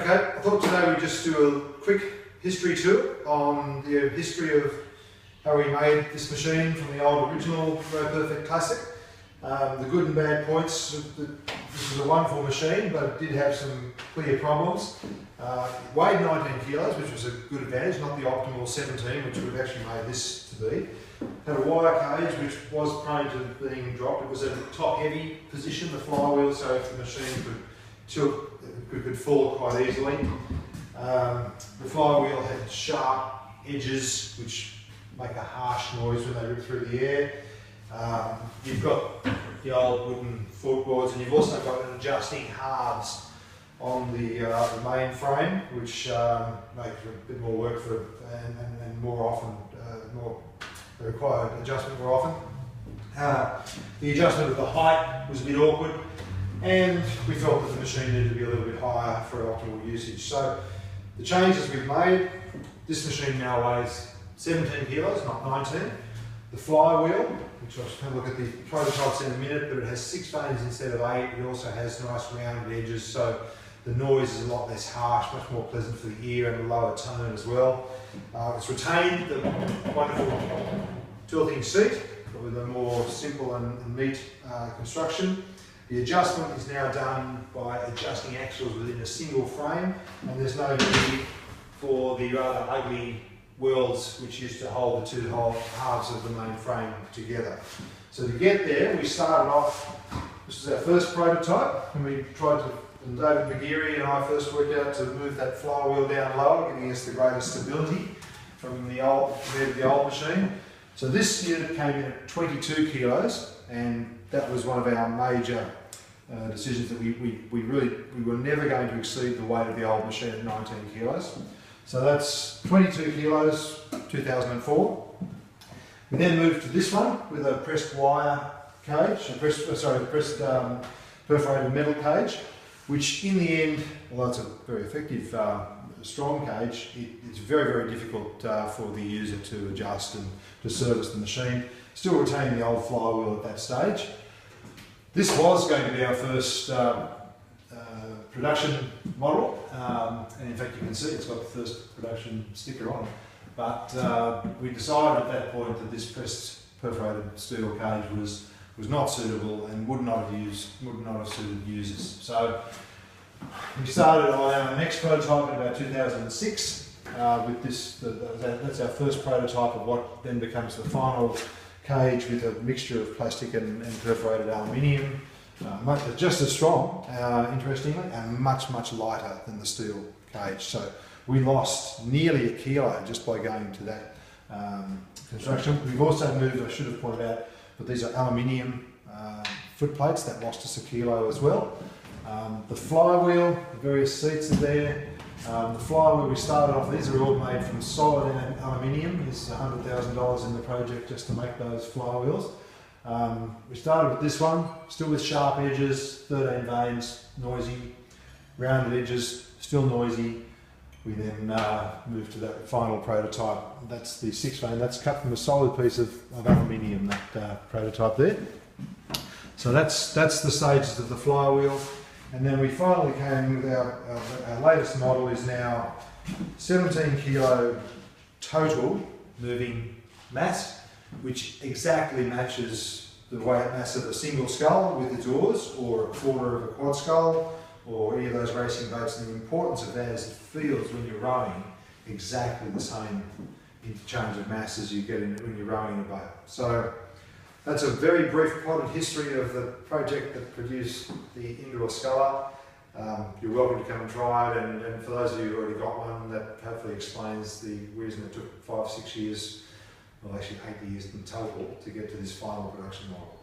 Okay, I thought today we'd just do a quick history tour on the history of how we made this machine from the old original Rowperfect Classic. The good and bad points, this was a wonderful machine, but it did have some clear problems. It weighed 19 kilos, which was a good advantage, not the optimal 17, which we've actually made this to be. Had a wire cage, which was prone to being dropped. It was a top-heavy position, the flywheel, so if the machine could tilt, it could fall quite easily. The flywheel had sharp edges, which make a harsh noise when they rip through the air. You've got the old wooden forkboards, and you've also got an adjusting halves on the main frame, which make a bit more work for and more often, they require adjustment more often. The adjustment of the height was a bit awkward, and we felt that the machine needed to be a little bit higher for optimal usage. So the changes we've made, this machine now weighs 17 kilos, not 19. The flywheel, which I'll have a look at the prototypes in a minute, but it has 6 vanes instead of 8. It also has nice rounded edges, so the noise is a lot less harsh, much more pleasant for the ear, and a lower tone as well. It's retained the wonderful tilting seat, but with a more simple and neat construction. The adjustment is now done by adjusting axles within a single frame, and there's no need for the rather ugly wheels which used to hold the two halves of the main frame together. So to get there, we started off, this was our first prototype, and we tried to, and David McGeary and I first worked out to move that flywheel down lower, giving us the greatest stability from the old, compared to the old machine. So this unit came in at 22 kilos, and that was one of our major decisions that we were never going to exceed the weight of the old machine at 19 kilos. So that's 22 kilos, 2004. We then moved to this one with a pressed wire cage, pressed perforated metal cage, which in the end, although it's a very effective, strong cage, it's very, very difficult for the user to adjust and to service the machine, still retaining the old flywheel at that stage. This was going to be our first production model, and in fact you can see it's got the first production sticker on it, but we decided at that point that this pressed perforated steel cage was not suitable and would not have suited users. So we started on our next prototype in about 2006 with this. That's our first prototype of what then becomes the final cage, with a mixture of plastic and perforated aluminium. Just as strong, interestingly, and much, much lighter than the steel cage. So we lost nearly a kilo just by going to that construction. We've also moved, I should have pointed out, but these are aluminium foot plates that lost us a kilo as well. The flywheel, the various seats are there. The flywheel we started off, these are all made from solid aluminium. There's $100,000 in the project just to make those flywheels. We started with this one, still with sharp edges, 13 vanes, noisy, rounded edges, still noisy. We then moved to that final prototype. That's the 6 vane, that's cut from a solid piece of aluminium, that prototype there. So that's the stages of the flywheel. And then we finally came with our latest model is now 17 kilo total moving mass, which exactly matches the weight mass of a single scull with its oars, or a quarter of a quad scull, or any of those racing boats. And the importance of that is it feels when you're rowing exactly the same interchange of mass as you get when you're rowing in a boat. So that's a very brief potted history of the project that produced the Indoor Sculler. You're welcome to come and try it, and for those of you who already got one, that hopefully explains the reason it took 5 or 6 years, well actually 8 years in total, to get to this final production model.